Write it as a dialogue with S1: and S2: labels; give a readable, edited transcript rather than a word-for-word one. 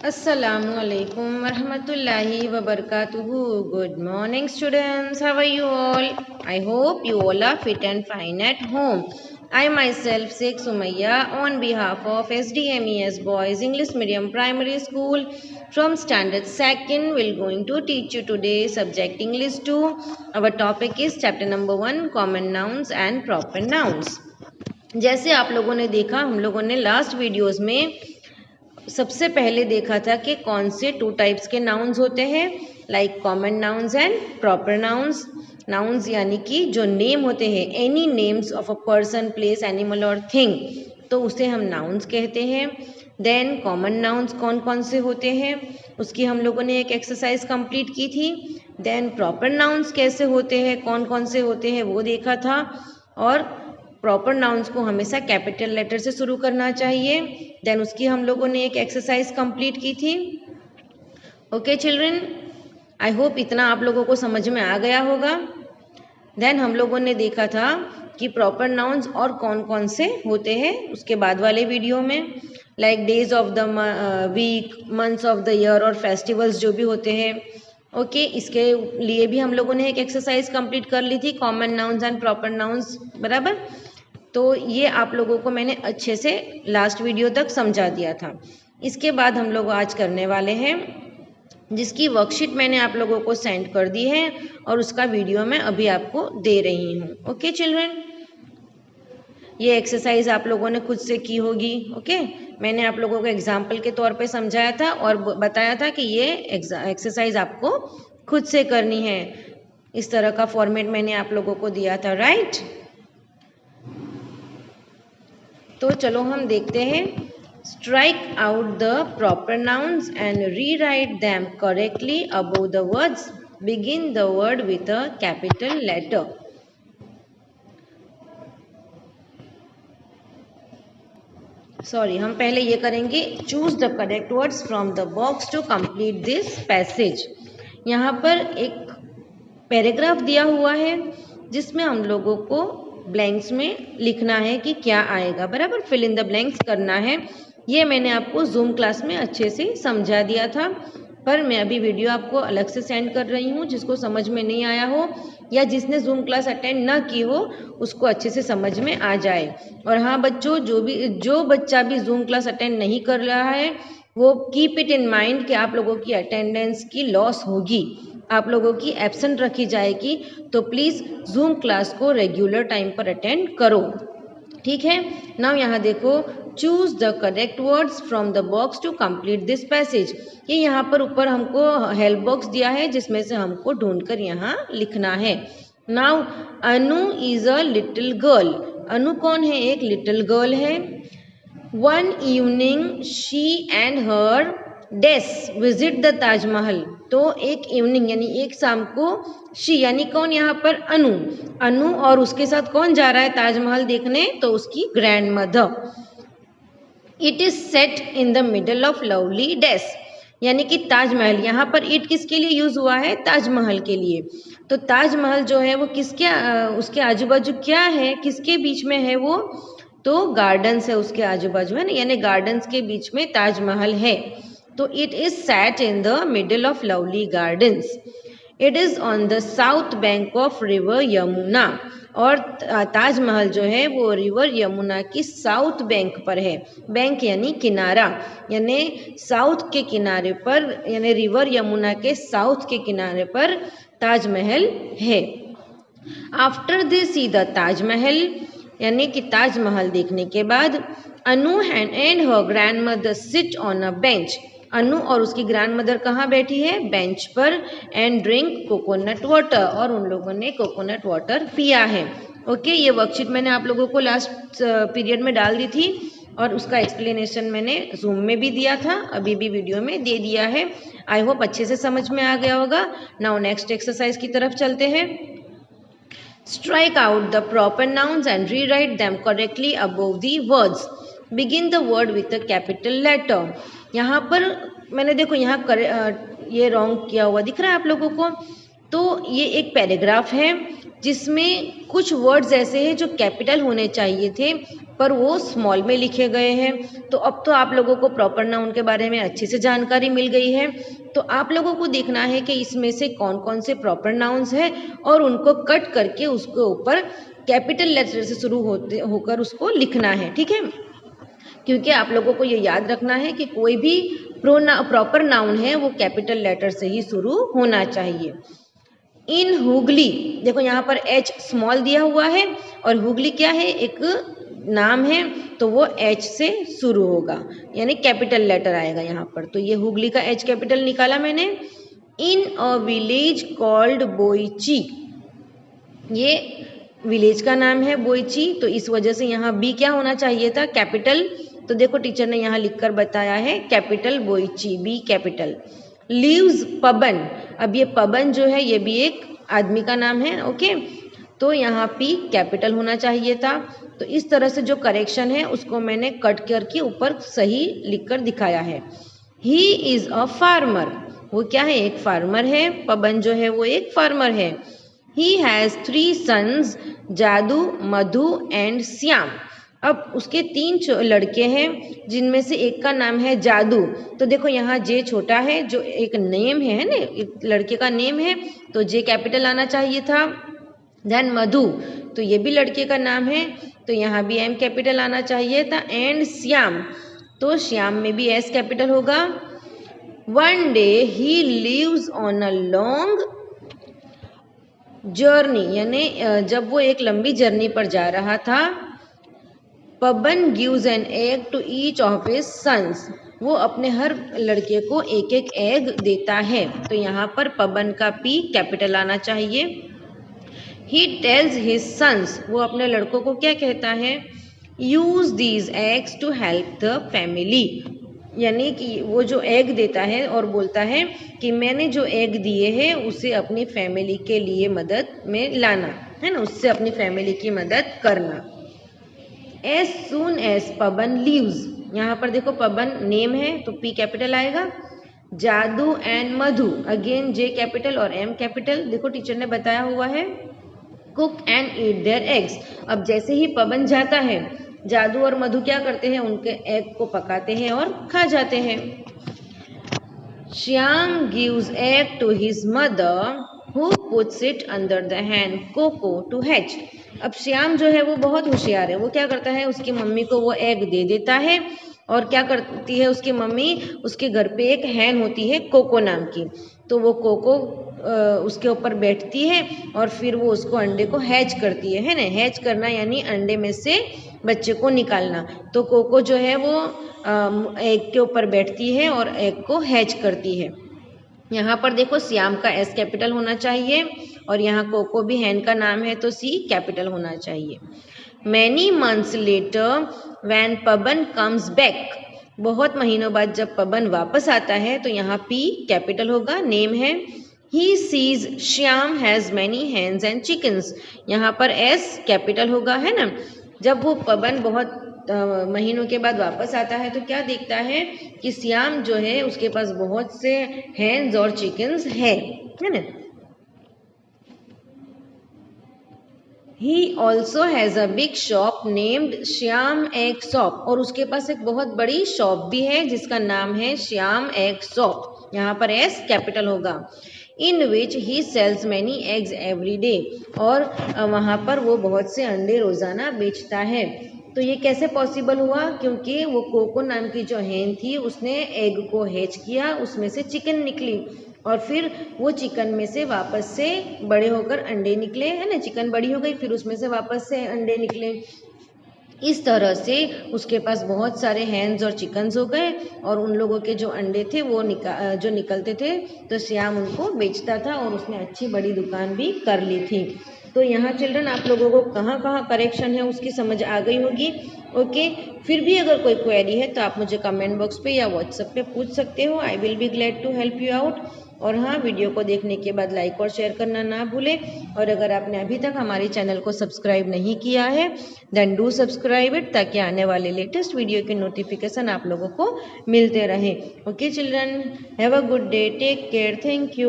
S1: Assalamu alaikum warahmatullahi wabarakatuhu. Good morning, students. How are you all? I hope you all are fit and fine at home. I myself, Sheikh Sumayya, on behalf of SDMES Boys English Medium Primary School from Standard 2nd, will going to teach you today subject English 2. Our topic is chapter number 1, Common Nouns and Proper Nouns. जैसे आप लोगों ने देखा, हम लोगों ने last videos में सबसे पहले देखा था कि कौन से टू टाइप्स के नाउन्स होते हैं, like common nouns and proper nouns. Nouns यानी कि जो नेम होते हैं, any names of a person, place, animal और थिंग, तो उसे हम नाउन्स कहते हैं. देन कॉमन नाउन्स कौन कौन से होते हैं, उसकी हम लोगों ने एक एक्सरसाइज कंप्लीट की थी. देन प्रॉपर नाउन्स कैसे होते हैं, कौन कौन से होते हैं, वो देखा था. और प्रॉपर नाउन्स को हमेशा कैपिटल लेटर से शुरू करना चाहिए. देन उसकी हम लोगों ने एक एक्सरसाइज कंप्लीट की थी. ओके चिल्ड्रन, आई होप इतना आप लोगों को समझ में आ गया होगा. देन हम लोगों ने देखा था कि प्रॉपर नाउन्स और कौन कौन से होते हैं उसके बाद वाले वीडियो में, like days of the week, months of the year और फेस्टिवल्स जो भी होते हैं. ओके, इसके लिए भी हम लोगों ने एक एक्सरसाइज कंप्लीट कर ली थी, common nouns and proper nouns, बराबर. तो ये आप लोगों को मैंने अच्छे से लास्ट वीडियो तक समझा दिया था. इसके बाद हम लोग आज करने वाले हैं, जिसकी वर्कशीट मैंने आप लोगों को सेंड कर दी है और उसका वीडियो मैं अभी आपको दे रही हूँ. ओके चिल्ड्रन, ये एक्सरसाइज आप लोगों ने खुद से की होगी. ओके, मैंने आप लोगों को एग्जाम्पल के तौर पे समझाया था और बताया था कि ये एक्सरसाइज आपको खुद से करनी है. इस तरह का फॉर्मेट मैंने आप लोगों को दिया था, राइट. तो चलो हम देखते हैं. Strike out the proper nouns and rewrite them correctly above the words. Begin the word with a capital letter. Sorry, हम पहले ये करेंगे, choose the correct words from the box to complete this passage. यहाँ पर एक paragraph दिया हुआ है जिसमें हम लोगों को ब्लैंक्स में लिखना है कि क्या आएगा, बराबर. फिल इन द ब्लैंक्स करना है. ये मैंने आपको जूम क्लास में अच्छे से समझा दिया था, पर मैं अभी वीडियो आपको अलग से सेंड कर रही हूँ. जिसको समझ में नहीं आया हो या जिसने जूम क्लास अटेंड ना की हो, उसको अच्छे से समझ में आ जाए. और हाँ बच्चों, जो बच्चा भी जूम क्लास अटेंड नहीं कर रहा है, वो कीप इट इन माइंड कि आप लोगों की अटेंडेंस की लॉस होगी, आप लोगों की एब्सेंट रखी जाएगी. तो प्लीज़ जूम क्लास को रेगुलर टाइम पर अटेंड करो, ठीक है. नाउ यहाँ देखो, choose the correct words from the box to complete this passage. ये यहाँ पर ऊपर हमको हेल्प बॉक्स दिया है जिसमें से हमको ढूंढकर यहाँ लिखना है. Now Anu is a little girl. Anu कौन है? एक लिटिल गर्ल है. One evening she and her डेस विजिट द ताजमहल. तो एक इवनिंग यानी एक शाम को, शी यानी कौन यहाँ पर? अनु. अनु और उसके साथ कौन जा रहा है ताजमहल देखने? तो उसकी grandmother. It is set in the middle of lovely डेस, यानी कि ताजमहल, यहाँ पर इट किसके लिए यूज हुआ है? ताजमहल के लिए. तो ताजमहल जो है वो किसके उसके आजू बाजू क्या है, किसके बीच में है वो? तो गार्डन्स है उसके आजू बाजू, है ना, यानी गार्डन्स के बीच में ताजमहल है. तो it is set in the middle of lovely gardens. It is on the south bank of river Yamuna. और ताजमहल जो है वो रिवर यमुना की साउथ बैंक पर है. बैंक यानी किनारा, यानी साउथ के किनारे पर, यानी रिवर यमुना के साउथ के किनारे पर ताजमहल है. After they see the Taj Mahal, यानी कि ताजमहल देखने के बाद, Anu and her grandmother sit on a bench. Anu और उसकी ग्रैंड मदर कहाँ बैठी है? बेंच पर. एंड ड्रिंक कोकोनट वाटर, और उन लोगों ने कोकोनट वाटर पिया है. ओके, ये वर्कशीट मैंने आप लोगों को लास्ट पीरियड में डाल दी थी और उसका एक्सप्लेनेशन मैंने जूम में भी दिया था, अभी भी वीडियो में दे दिया है. आई होप अच्छे से समझ में आ गया होगा. नाउ नेक्स्ट एक्सरसाइज की तरफ चलते हैं. Strike out the proper nouns and rewrite them correctly above the words. Begin the word with a capital letter. यहाँ पर मैंने देखो यहाँ ये रॉन्ग किया हुआ दिख रहा है आप लोगों को. तो ये एक पैराग्राफ है जिसमें कुछ वर्ड्स ऐसे हैं जो कैपिटल होने चाहिए थे पर वो स्मॉल में लिखे गए हैं। तो अब तो आप लोगों को प्रॉपर नाउन के बारे में अच्छे से जानकारी मिल गई है। तो आप लोगों को देखना है कि इसमें से कौन कौन से प्रॉपर नाउन्स हैं और उनको कट करके उसके ऊपर कैपिटल लेटर से शुरू होकर उसको लिखना है, ठीक है। क्योंकि आप लोगों को ये याद रखना है कि कोई भी प्रॉपर नाउन है वो कैपिटल लेटर से ही शुरू होना चाहिए। इन हुगली, देखो यहाँ पर एच स्मॉल दिया हुआ है और हुगली क्या है, एक नाम है, तो वो एच से शुरू होगा यानी कैपिटल लेटर आएगा यहाँ पर। तो ये हुगली का एच कैपिटल निकाला मैंने। इन अ विलेज कॉल्ड बोईची, ये विलेज का नाम है बोईची, तो इस वजह से यहाँ बी क्या होना चाहिए था, कैपिटल। तो देखो टीचर ने यहाँ लिखकर बताया है capital बोईची, B capital. Leaves Paban, अब ये पबन जो है ये भी एक आदमी का नाम है, ओके। तो यहाँ पी कैपिटल होना चाहिए था। तो इस तरह से जो करेक्शन है उसको मैंने कट करके ऊपर सही लिखकर दिखाया है। ही इज अ फार्मर, वो क्या है, एक फार्मर है। पबन जो है वो एक फार्मर है। ही हैज़ 3 sons, जादू, मधु एंड श्याम। अब उसके 3 लड़के हैं जिनमें से एक का नाम है जादू। तो देखो यहाँ जे छोटा है, जो एक नेम है ना, एक लड़के का नेम है, तो जे कैपिटल आना चाहिए था। देन मधु, तो ये भी लड़के का नाम है, तो यहाँ भी एम कैपिटल आना चाहिए था। एंड श्याम, तो श्याम में भी एस कैपिटल होगा। One day he leaves on a long journey, यानी जब वो एक लंबी जर्नी पर जा रहा था। Paban gives an egg to each of his sons, वो अपने हर लड़के को एक एक एग देता है। तो यहाँ पर पबन का पी कैपिटल आना चाहिए। ही टेल्स हिज सन्स, वो अपने लड़कों को क्या कहता है, use these eggs to help the family, यानी कि वो जो एग देता है और बोलता है कि मैंने जो एग दिए हैं उसे अपनी फैमिली के लिए मदद में लाना है ना, उससे अपनी फैमिली की मदद करना। As soon as Paban leaves, यहाँ पर देखो पबन नेम है तो पी कैपिटल आएगा। जादू and Madhu, again J capital और एम कैपिटल, देखो टीचर ने बताया हुआ है। Cook and eat their eggs, अब जैसे ही पबन जाता है जादू और मधु क्या करते हैं, उनके एग को पकाते हैं और खा जाते हैं। Shyam gives egg to his mother who puts it under the hen Coco to hatch. अब श्याम जो है वो बहुत होशियार है, वो क्या करता है, उसकी मम्मी को वो एग दे देता है और क्या करती है उसकी मम्मी, उसके घर पे एक हैन होती है कोको नाम की, तो वो कोको उसके ऊपर बैठती है और फिर वो उसको अंडे को हैच करती है ना। हैच करना यानी अंडे में से बच्चे को निकालना। तो कोको जो है वो एग के ऊपर बैठती है और एग को हैच करती है। यहाँ पर देखो श्याम का एस कैपिटल होना चाहिए और यहाँ कोको भी हैन का नाम है तो सी कैपिटल होना चाहिए। Many months later when Paban comes back, बहुत महीनों बाद जब पबन वापस आता है तो यहाँ पी कैपिटल होगा, नेम है। He sees Shyam has many hens and chickens, यहाँ पर एस कैपिटल होगा, है ना। जब वो पबन बहुत महीनों के बाद वापस आता है तो क्या देखता है कि श्याम जो है उसके पास बहुत से हैंस और चिकन्स है ना। He also has a big shop named Shyam egg shop, और उसके पास एक बहुत बड़ी शॉप भी है जिसका नाम है श्याम एग शॉप, यहाँ पर एस कैपिटल होगा। In which he sells many eggs every day, और वहाँ पर वो बहुत से अंडे रोज़ाना बेचता है। तो ये कैसे पॉसिबल हुआ, क्योंकि वो कोको नाम की जो हैन थी उसने एग को हैच किया, उसमें से चिकन निकली और फिर वो चिकन में से वापस से बड़े होकर अंडे निकले, है ना। चिकन बड़ी हो गई फिर उसमें से वापस से अंडे निकले। इस तरह से उसके पास बहुत सारे हैंस और चिकन्स हो गए और उन लोगों के जो अंडे थे वो जो निकलते थे तो श्याम उनको बेचता था और उसने अच्छी बड़ी दुकान भी कर ली थी। तो यहाँ चिल्ड्रन आप लोगों को कहाँ कहाँ करेक्शन है उसकी समझ आ गई होगी, ओके। फिर भी अगर कोई क्वेरी है तो आप मुझे कमेंट बॉक्स पे या व्हाट्सएप पे पूछ सकते हो, I will be glad to help you out. और हाँ, वीडियो को देखने के बाद लाइक और शेयर करना ना भूलें, और अगर आपने अभी तक हमारे चैनल को सब्सक्राइब नहीं किया है देन डू सब्सक्राइब इट, ताकि आने वाले लेटेस्ट वीडियो की नोटिफिकेशन आप लोगों को मिलते रहे। Okay children, have a good day, take care, thank you.